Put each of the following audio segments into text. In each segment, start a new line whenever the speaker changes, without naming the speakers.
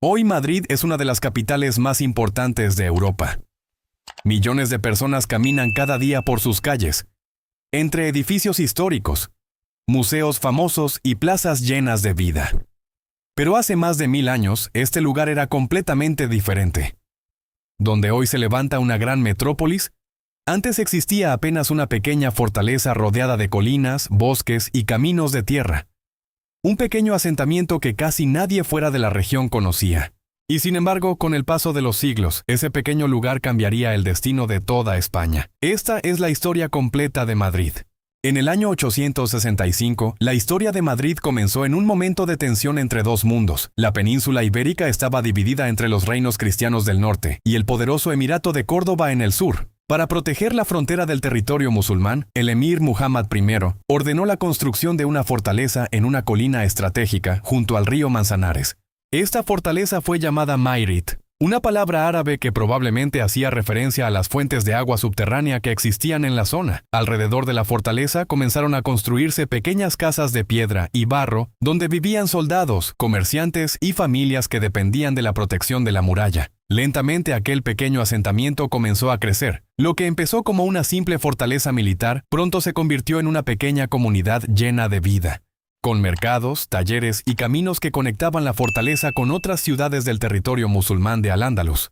Hoy Madrid es una de las capitales más importantes de Europa. Millones de personas caminan cada día por sus calles, entre edificios históricos, museos famosos y plazas llenas de vida. Pero hace más de 1000 años, este lugar era completamente diferente. Donde hoy se levanta una gran metrópolis, antes existía apenas una pequeña fortaleza rodeada de colinas, bosques y caminos de tierra. Un pequeño asentamiento que casi nadie fuera de la región conocía. Y sin embargo, con el paso de los siglos, ese pequeño lugar cambiaría el destino de toda España. Esta es la historia completa de Madrid. En el año 865, la historia de Madrid comenzó en un momento de tensión entre dos mundos. La península ibérica estaba dividida entre los reinos cristianos del norte y el poderoso Emirato de Córdoba en el sur. Para proteger la frontera del territorio musulmán, el emir Muhammad I ordenó la construcción de una fortaleza en una colina estratégica junto al río Manzanares. Esta fortaleza fue llamada Mairit, una palabra árabe que probablemente hacía referencia a las fuentes de agua subterránea que existían en la zona. Alrededor de la fortaleza comenzaron a construirse pequeñas casas de piedra y barro donde vivían soldados, comerciantes y familias que dependían de la protección de la muralla. Lentamente aquel pequeño asentamiento comenzó a crecer. Lo que empezó como una simple fortaleza militar, pronto se convirtió en una pequeña comunidad llena de vida, con mercados, talleres y caminos que conectaban la fortaleza con otras ciudades del territorio musulmán de Al-Ándalus.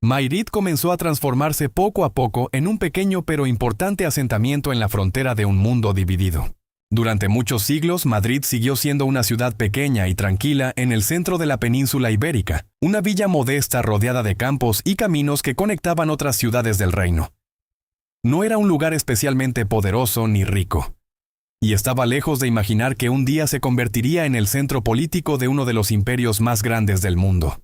Mairit comenzó a transformarse poco a poco en un pequeño pero importante asentamiento en la frontera de un mundo dividido. Durante muchos siglos, Madrid siguió siendo una ciudad pequeña y tranquila en el centro de la península ibérica, una villa modesta rodeada de campos y caminos que conectaban otras ciudades del reino. No era un lugar especialmente poderoso ni rico, y estaba lejos de imaginar que un día se convertiría en el centro político de uno de los imperios más grandes del mundo.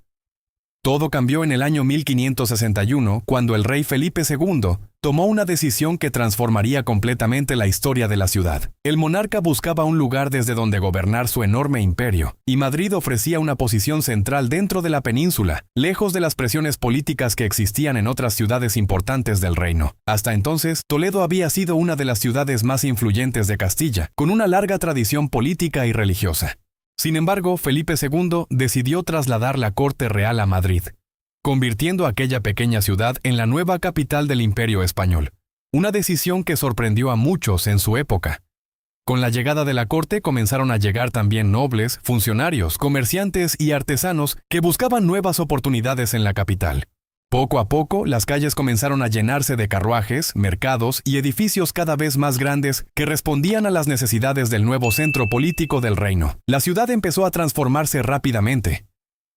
Todo cambió en el año 1561, cuando el rey Felipe II tomó una decisión que transformaría completamente la historia de la ciudad. El monarca buscaba un lugar desde donde gobernar su enorme imperio, y Madrid ofrecía una posición central dentro de la península, lejos de las presiones políticas que existían en otras ciudades importantes del reino. Hasta entonces, Toledo había sido una de las ciudades más influyentes de Castilla, con una larga tradición política y religiosa. Sin embargo, Felipe II decidió trasladar la corte real a Madrid, convirtiendo aquella pequeña ciudad en la nueva capital del Imperio Español. Una decisión que sorprendió a muchos en su época. Con la llegada de la corte comenzaron a llegar también nobles, funcionarios, comerciantes y artesanos que buscaban nuevas oportunidades en la capital. Poco a poco, las calles comenzaron a llenarse de carruajes, mercados y edificios cada vez más grandes que respondían a las necesidades del nuevo centro político del reino. La ciudad empezó a transformarse rápidamente.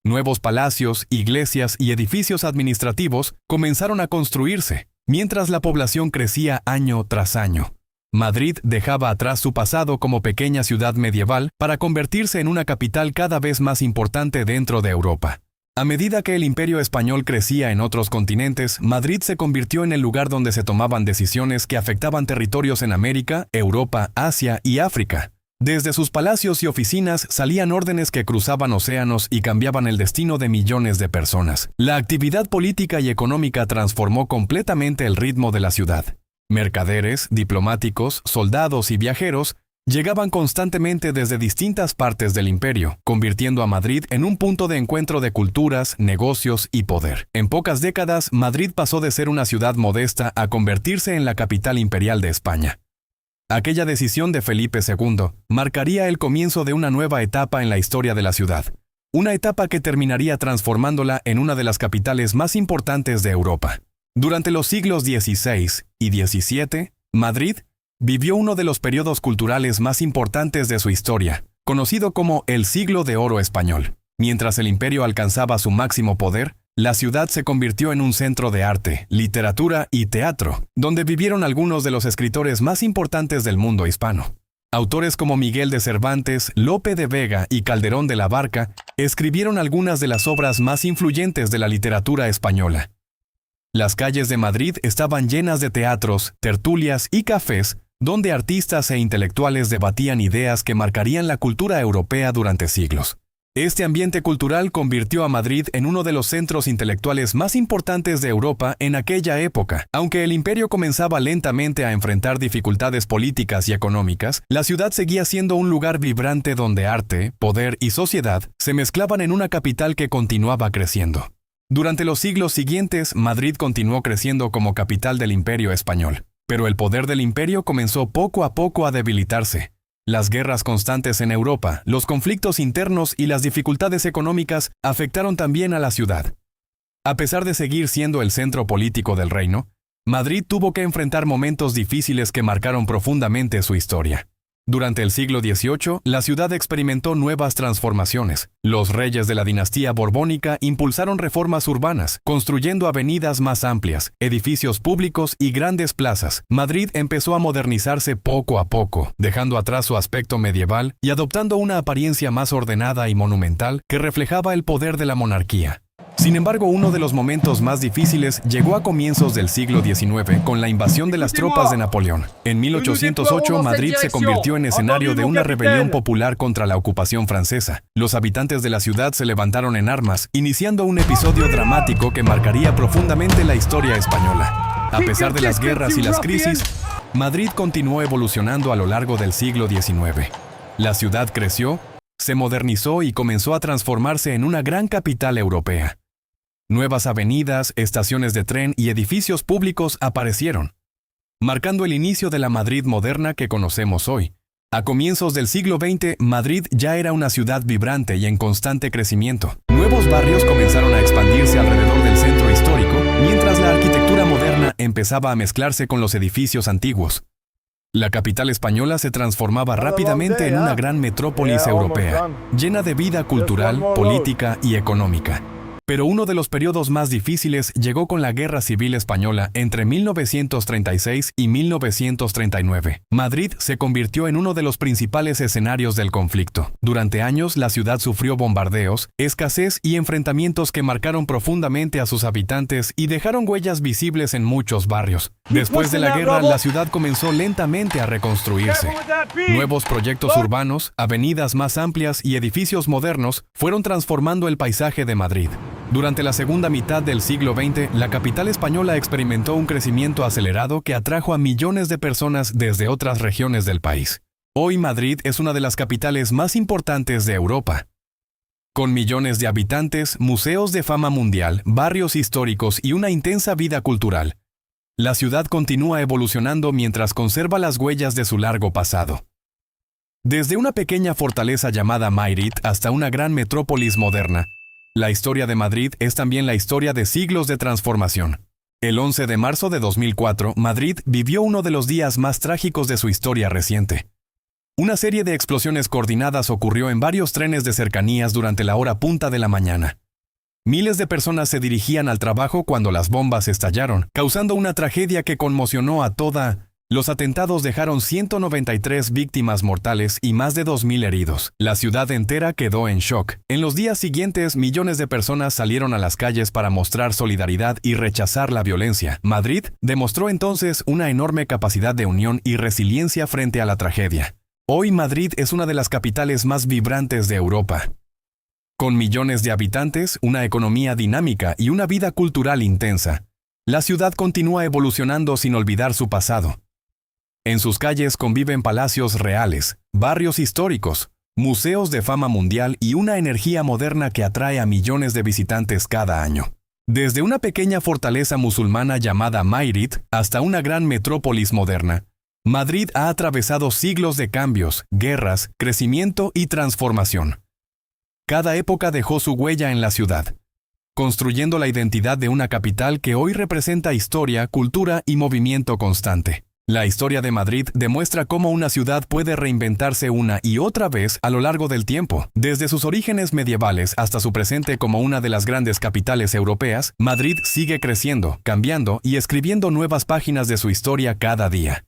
Nuevos palacios, iglesias y edificios administrativos comenzaron a construirse, mientras la población crecía año tras año. Madrid dejaba atrás su pasado como pequeña ciudad medieval para convertirse en una capital cada vez más importante dentro de Europa. A medida que el Imperio Español crecía en otros continentes, Madrid se convirtió en el lugar donde se tomaban decisiones que afectaban territorios en América, Europa, Asia y África. Desde sus palacios y oficinas salían órdenes que cruzaban océanos y cambiaban el destino de millones de personas. La actividad política y económica transformó completamente el ritmo de la ciudad. Mercaderes, diplomáticos, soldados y viajeros llegaban constantemente desde distintas partes del imperio, convirtiendo a Madrid en un punto de encuentro de culturas, negocios y poder. En pocas décadas, Madrid pasó de ser una ciudad modesta a convertirse en la capital imperial de España. Aquella decisión de Felipe II marcaría el comienzo de una nueva etapa en la historia de la ciudad, una etapa que terminaría transformándola en una de las capitales más importantes de Europa. Durante los siglos XVI y XVII, Madrid vivió uno de los periodos culturales más importantes de su historia, conocido como el Siglo de Oro Español. Mientras el imperio alcanzaba su máximo poder, la ciudad se convirtió en un centro de arte, literatura y teatro, donde vivieron algunos de los escritores más importantes del mundo hispano. Autores como Miguel de Cervantes, Lope de Vega y Calderón de la Barca escribieron algunas de las obras más influyentes de la literatura española. Las calles de Madrid estaban llenas de teatros, tertulias y cafés, donde artistas e intelectuales debatían ideas que marcarían la cultura europea durante siglos. Este ambiente cultural convirtió a Madrid en uno de los centros intelectuales más importantes de Europa en aquella época. Aunque el imperio comenzaba lentamente a enfrentar dificultades políticas y económicas, la ciudad seguía siendo un lugar vibrante donde arte, poder y sociedad se mezclaban en una capital que continuaba creciendo. Durante los siglos siguientes, Madrid continuó creciendo como capital del Imperio español, pero el poder del imperio comenzó poco a poco a debilitarse. Las guerras constantes en Europa, los conflictos internos y las dificultades económicas afectaron también a la ciudad. A pesar de seguir siendo el centro político del reino, Madrid tuvo que enfrentar momentos difíciles que marcaron profundamente su historia. Durante el siglo XVIII, la ciudad experimentó nuevas transformaciones. Los reyes de la dinastía borbónica impulsaron reformas urbanas, construyendo avenidas más amplias, edificios públicos y grandes plazas. Madrid empezó a modernizarse poco a poco, dejando atrás su aspecto medieval y adoptando una apariencia más ordenada y monumental que reflejaba el poder de la monarquía. Sin embargo, uno de los momentos más difíciles llegó a comienzos del siglo XIX con la invasión de las tropas de Napoleón. En 1808, Madrid se convirtió en escenario de una rebelión popular contra la ocupación francesa. Los habitantes de la ciudad se levantaron en armas, iniciando un episodio dramático que marcaría profundamente la historia española. A pesar de las guerras y las crisis, Madrid continuó evolucionando a lo largo del siglo XIX. La ciudad creció, se modernizó y comenzó a transformarse en una gran capital europea. Nuevas avenidas, estaciones de tren y edificios públicos aparecieron, marcando el inicio de la Madrid moderna que conocemos hoy. A comienzos del siglo XX, Madrid ya era una ciudad vibrante y en constante crecimiento. Nuevos barrios comenzaron a expandirse alrededor del centro histórico, mientras la arquitectura moderna empezaba a mezclarse con los edificios antiguos. La capital española se transformaba rápidamente en una gran metrópolis europea, llena de vida cultural, política y económica. Pero uno de los periodos más difíciles llegó con la Guerra Civil Española entre 1936 y 1939. Madrid se convirtió en uno de los principales escenarios del conflicto. Durante años, la ciudad sufrió bombardeos, escasez y enfrentamientos que marcaron profundamente a sus habitantes y dejaron huellas visibles en muchos barrios. Después de la guerra, la ciudad comenzó lentamente a reconstruirse. Nuevos proyectos urbanos, avenidas más amplias y edificios modernos fueron transformando el paisaje de Madrid. Durante la segunda mitad del siglo XX, la capital española experimentó un crecimiento acelerado que atrajo a millones de personas desde otras regiones del país. Hoy Madrid es una de las capitales más importantes de Europa. Con millones de habitantes, museos de fama mundial, barrios históricos y una intensa vida cultural, la ciudad continúa evolucionando mientras conserva las huellas de su largo pasado. Desde una pequeña fortaleza llamada Mayrit hasta una gran metrópolis moderna, la historia de Madrid es también la historia de siglos de transformación. El 11 de marzo de 2004, Madrid vivió uno de los días más trágicos de su historia reciente. Una serie de explosiones coordinadas ocurrió en varios trenes de cercanías durante la hora punta de la mañana. Miles de personas se dirigían al trabajo cuando las bombas estallaron, causando una tragedia que conmocionó a toda. Los atentados dejaron 193 víctimas mortales y más de 2.000 heridos. La ciudad entera quedó en shock. En los días siguientes, millones de personas salieron a las calles para mostrar solidaridad y rechazar la violencia. Madrid demostró entonces una enorme capacidad de unión y resiliencia frente a la tragedia. Hoy Madrid es una de las capitales más vibrantes de Europa. Con millones de habitantes, una economía dinámica y una vida cultural intensa, la ciudad continúa evolucionando sin olvidar su pasado. En sus calles conviven palacios reales, barrios históricos, museos de fama mundial y una energía moderna que atrae a millones de visitantes cada año. Desde una pequeña fortaleza musulmana llamada Mayrit hasta una gran metrópolis moderna, Madrid ha atravesado siglos de cambios, guerras, crecimiento y transformación. Cada época dejó su huella en la ciudad, construyendo la identidad de una capital que hoy representa historia, cultura y movimiento constante. La historia de Madrid demuestra cómo una ciudad puede reinventarse una y otra vez a lo largo del tiempo. Desde sus orígenes medievales hasta su presente como una de las grandes capitales europeas, Madrid sigue creciendo, cambiando y escribiendo nuevas páginas de su historia cada día.